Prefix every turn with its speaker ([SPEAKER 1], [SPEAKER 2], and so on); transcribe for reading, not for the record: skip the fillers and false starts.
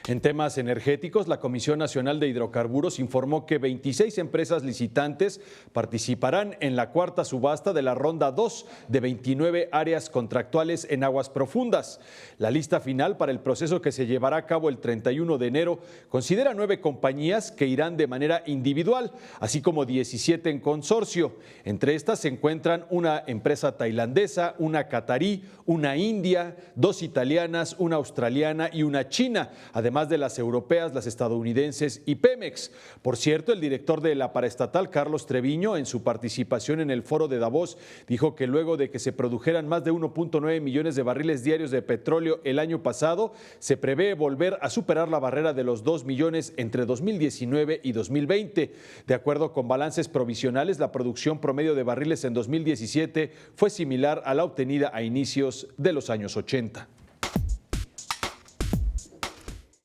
[SPEAKER 1] En temas energéticos, la Comisión Nacional de Hidrocarburos informó que 26 empresas licitantes participarán en la cuarta subasta de la ronda 2 de 29 áreas contractuales en aguas profundas. La lista final para el proceso, que se llevará a cabo el 31 de enero, considera 9 compañías que irán de manera individual, así como 17 en consorcio. Entre estas se encuentran una empresa tailandesa, una catarí, una india, 2 italianas, una australiana y una china, además de las europeas, las estadounidenses y Pemex. Por cierto, el director de la paraestatal, Carlos Treviño, en su participación en el foro de Davos, dijo que luego de que se produjeran más de 1.9 millones de barriles diarios de petróleo el año pasado, se prevé volver a superar la barrera de los 2 millones entre 2019 y 2020. De acuerdo con balances provisionales, la producción promedio de barriles en 2017 fue similar a la obtenida a inicios de los años 80.